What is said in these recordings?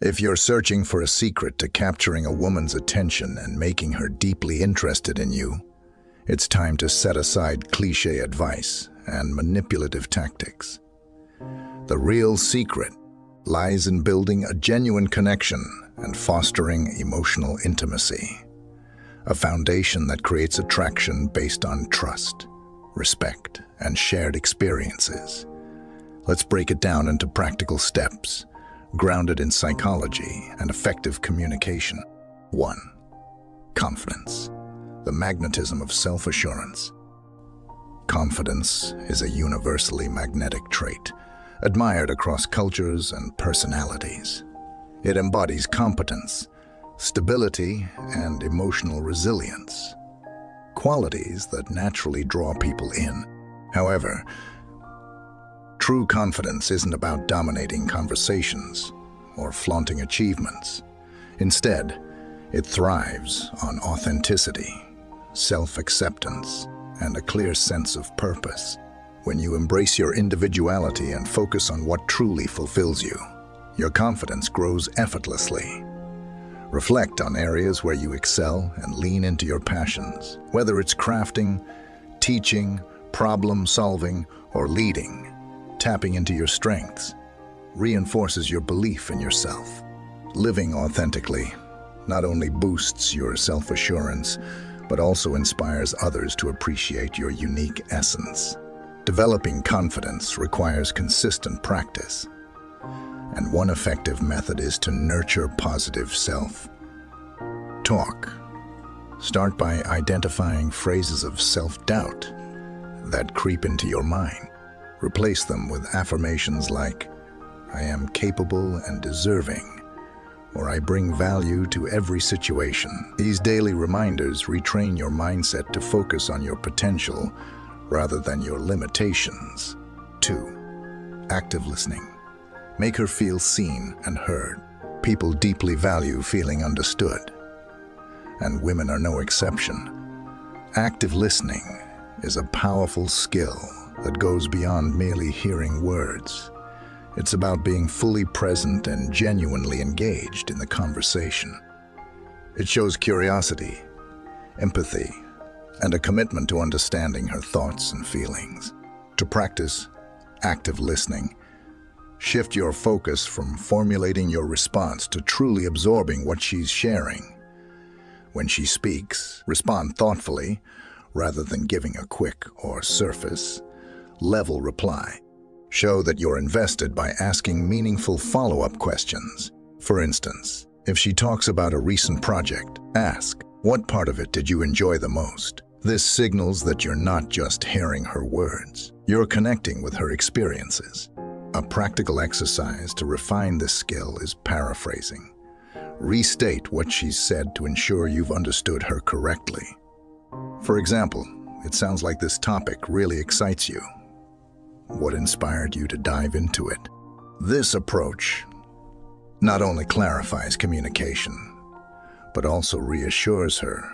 If you're searching for a secret to capturing a woman's attention and making her deeply interested in you, it's time to set aside cliché advice and manipulative tactics. The real secret lies in building a genuine connection and fostering emotional intimacy, a foundation that creates attraction based on trust, respect, and shared experiences. Let's break it down into practical steps, grounded in psychology and effective communication. 1. Confidence, the magnetism of self-assurance. Confidence is a universally magnetic trait, admired across cultures and personalities. It embodies competence, stability, and emotional resilience, qualities that naturally draw people in. However, true confidence isn't about dominating conversations or flaunting achievements. Instead, it thrives on authenticity, self-acceptance, and a clear sense of purpose. When you embrace your individuality and focus on what truly fulfills you, your confidence grows effortlessly. Reflect on areas where you excel and lean into your passions. Whether it's crafting, teaching, problem-solving, or leading, tapping into your strengths reinforces your belief in yourself. Living authentically not only boosts your self-assurance, but also inspires others to appreciate your unique essence. Developing confidence requires consistent practice, and one effective method is to nurture positive self-talk. Start by identifying phrases of self-doubt that creep into your mind. Replace them with affirmations like, "I am capable and deserving," or "I bring value to every situation." These daily reminders retrain your mindset to focus on your potential rather than your limitations. 2. Active listening. Make her feel seen and heard. People deeply value feeling understood, and women are no exception. Active listening is a powerful skill that goes beyond merely hearing words. It's about being fully present and genuinely engaged in the conversation. It shows curiosity, empathy, and a commitment to understanding her thoughts and feelings. To practice active listening, shift your focus from formulating your response to truly absorbing what she's sharing. When she speaks, respond thoughtfully rather than giving a quick or surface-level reply. Show that you're invested by asking meaningful follow-up questions. For instance, if she talks about a recent project, ask, "What part of it did you enjoy the most?" This signals that you're not just hearing her words. You're connecting with her experiences. A practical exercise to refine this skill is paraphrasing. Restate what she's said to ensure you've understood her correctly. For example, "It sounds like this topic really excites you. What inspired you to dive into it?" This approach not only clarifies communication, but also reassures her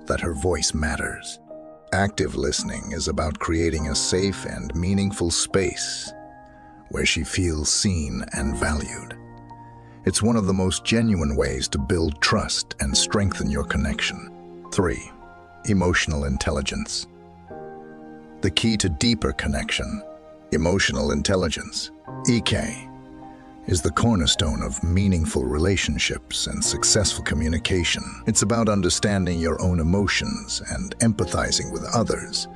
that her voice matters. Active listening is about creating a safe and meaningful space where she feels seen and valued. It's one of the most genuine ways to build trust and strengthen your connection. 3. Emotional intelligence. The key to deeper connection, emotional intelligence, EK, is the cornerstone of meaningful relationships and successful communication. It's about understanding your own emotions and empathizing with others,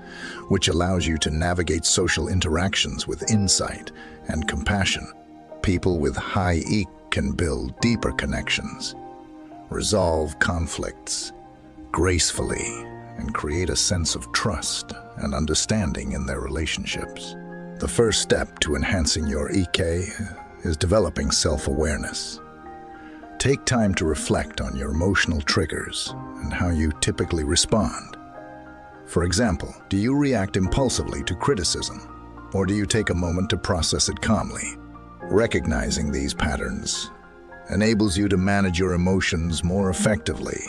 which allows you to navigate social interactions with insight and compassion. People with high EK can build deeper connections, resolve conflicts gracefully, and create a sense of trust and understanding in their relationships. The first step to enhancing your EK is developing self-awareness. Take time to reflect on your emotional triggers and how you typically respond. For example, do you react impulsively to criticism, or do you take a moment to process it calmly? Recognizing these patterns enables you to manage your emotions more effectively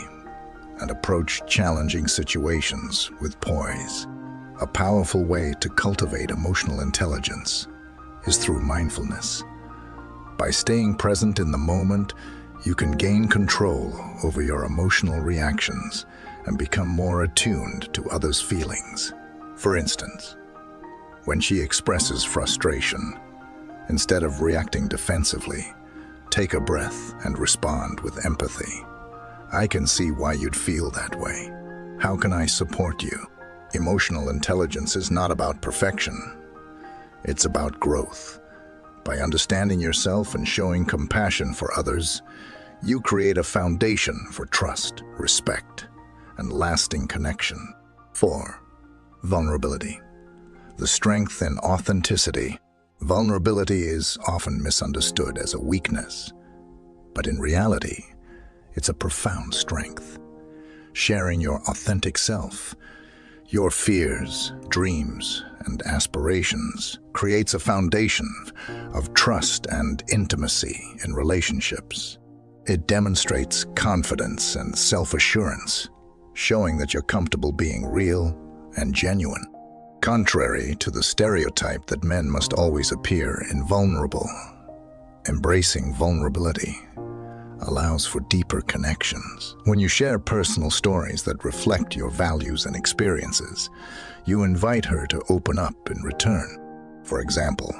and approach challenging situations with poise. A powerful way to cultivate emotional intelligence is through mindfulness. By staying present in the moment, you can gain control over your emotional reactions and become more attuned to others' feelings. For instance, when she expresses frustration, instead of reacting defensively, take a breath and respond with empathy. I can see why you'd feel that way. How can I support you? Emotional intelligence is not about perfection. It's about growth. By understanding yourself and showing compassion for others, you create a foundation for trust, respect, and lasting connection. 4. Vulnerability. The strength in authenticity. Vulnerability is often misunderstood as a weakness, but in reality, it's a profound strength. Sharing your authentic self, your fears, dreams, and aspirations creates a foundation of trust and intimacy in relationships. It demonstrates confidence and self-assurance, showing that you're comfortable being real and genuine. Contrary to the stereotype that men must always appear invulnerable, embracing vulnerability allows for deeper connections. When you share personal stories that reflect your values and experiences, you invite her to open up in return. For example,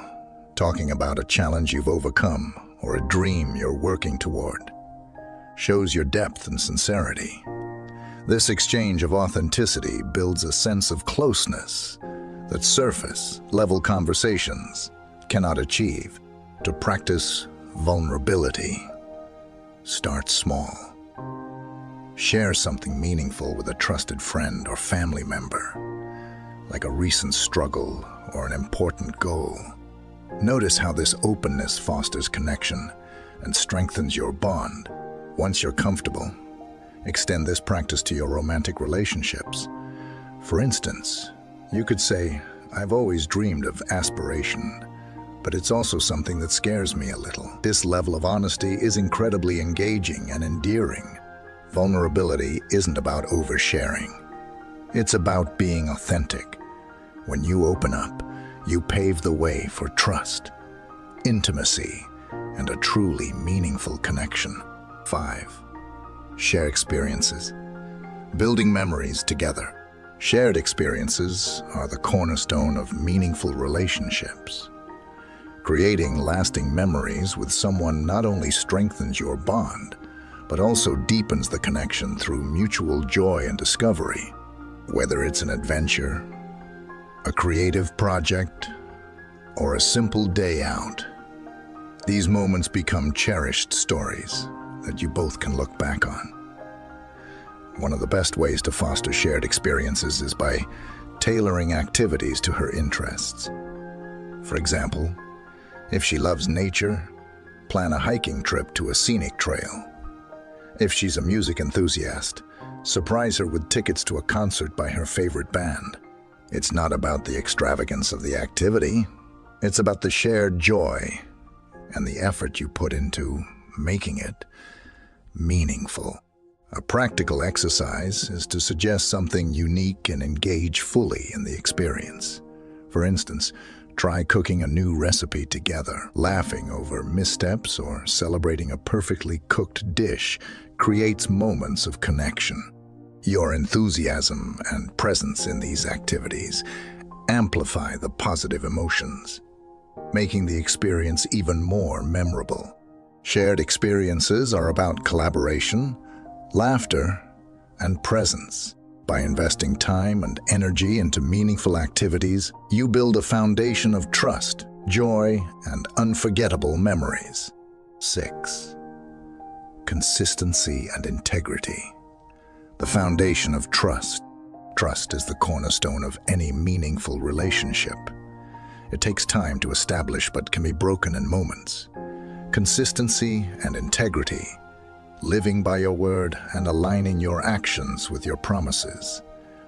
talking about a challenge you've overcome or a dream you're working toward shows your depth and sincerity. This exchange of authenticity builds a sense of closeness that surface-level conversations cannot achieve. To practice vulnerability, start small. Share something meaningful with a trusted friend or family member, like a recent struggle or an important goal. Notice how this openness fosters connection and strengthens your bond. Once you're comfortable, extend this practice to your romantic relationships. For instance, you could say, "I've always dreamed of aspiration, but it's also something that scares me a little." This level of honesty is incredibly engaging and endearing. Vulnerability isn't about oversharing. It's about being authentic. When you open up, you pave the way for trust, intimacy, and a truly meaningful connection. 5. Share experiences. Building memories together. Shared experiences are the cornerstone of meaningful relationships. Creating lasting memories with someone not only strengthens your bond, but also deepens the connection through mutual joy and discovery. Whether it's an adventure, a creative project, or a simple day out, these moments become cherished stories that you both can look back on. One of the best ways to foster shared experiences is by tailoring activities to her interests. For example, if she loves nature, plan a hiking trip to a scenic trail. If she's a music enthusiast, surprise her with tickets to a concert by her favorite band. It's not about the extravagance of the activity, it's about the shared joy and the effort you put into making it meaningful. A practical exercise is to suggest something unique and engage fully in the experience. For instance, try cooking a new recipe together. Laughing over missteps or celebrating a perfectly cooked dish creates moments of connection. Your enthusiasm and presence in these activities amplify the positive emotions, making the experience even more memorable. Shared experiences are about collaboration, laughter, and presence. By investing time and energy into meaningful activities, you build a foundation of trust, joy, and unforgettable memories. 6. Consistency and integrity. The foundation of trust. Trust is the cornerstone of any meaningful relationship. It takes time to establish but can be broken in moments. Consistency and integrity, living by your word and aligning your actions with your promises,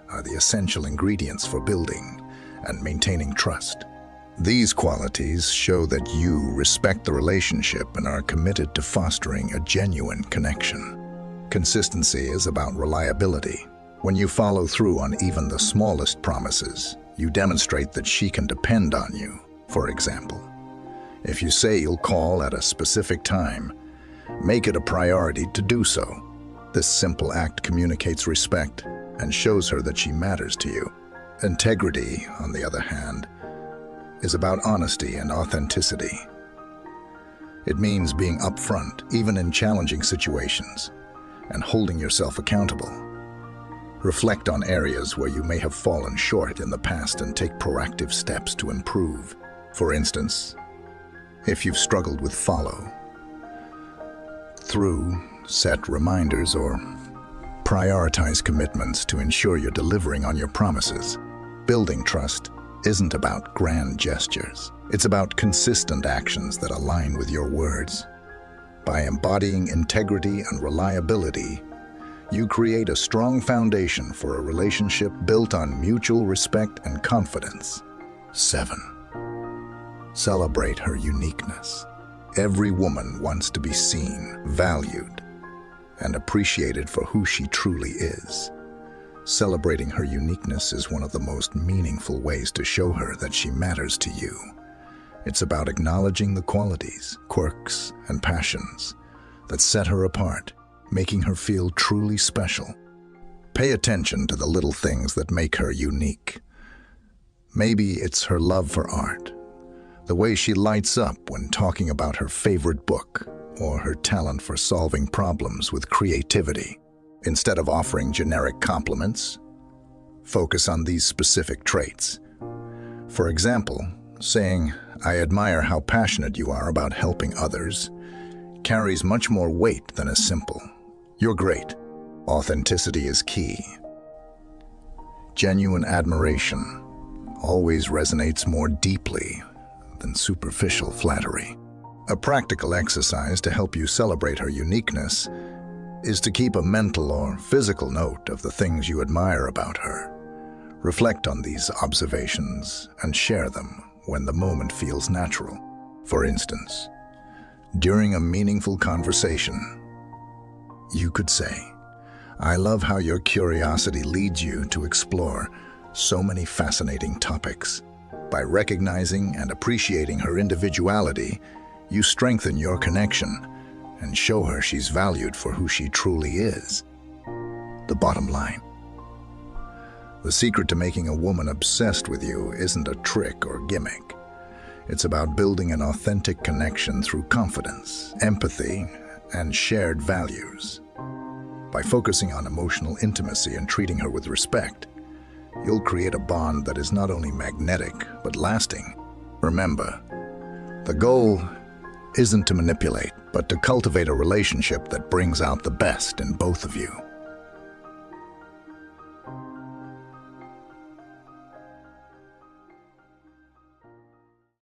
are the essential ingredients for building and maintaining trust. These qualities show that you respect the relationship and are committed to fostering a genuine connection. Consistency is about reliability. When you follow through on even the smallest promises, you demonstrate that she can depend on you. For example, If you say you'll call at a specific time, make it a priority to do so. This simple act communicates respect and shows her that she matters to you. Integrity, on the other hand, is about honesty and authenticity. It means being upfront, even in challenging situations, and holding yourself accountable. Reflect on areas where you may have fallen short in the past and take proactive steps to improve. For instance, if you've struggled with follow-through, set reminders or prioritize commitments to ensure you're delivering on your promises. Building trust isn't about grand gestures. It's about consistent actions that align with your words. By embodying integrity and reliability, you create a strong foundation for a relationship built on mutual respect and confidence. 7. Celebrate her uniqueness. Every woman wants to be seen, valued, and appreciated for who she truly is. Celebrating her uniqueness is one of the most meaningful ways to show her that she matters to you. It's about acknowledging the qualities, quirks, and passions that set her apart, making her feel truly special. Pay attention to the little things that make her unique. Maybe it's her love for art, the way she lights up when talking about her favorite book, or her talent for solving problems with creativity. Instead of offering generic compliments, focus on these specific traits. For example, saying, "I admire how passionate you are about helping others," carries much more weight than a simple, "You're great." Authenticity is key. Genuine admiration always resonates more deeply than superficial flattery. A practical exercise to help you celebrate her uniqueness is to keep a mental or physical note of the things you admire about her. Reflect on these observations and share them when the moment feels natural. For instance, during a meaningful conversation, you could say, "I love how your curiosity leads you to explore so many fascinating topics." By recognizing and appreciating her individuality, you strengthen your connection and show her she's valued for who she truly is. The bottom line: the secret to making a woman obsessed with you isn't a trick or gimmick. It's about building an authentic connection through confidence, empathy, and shared values. By focusing on emotional intimacy and treating her with respect, you'll create a bond that is not only magnetic, but lasting. Remember, the goal isn't to manipulate, but to cultivate a relationship that brings out the best in both of you.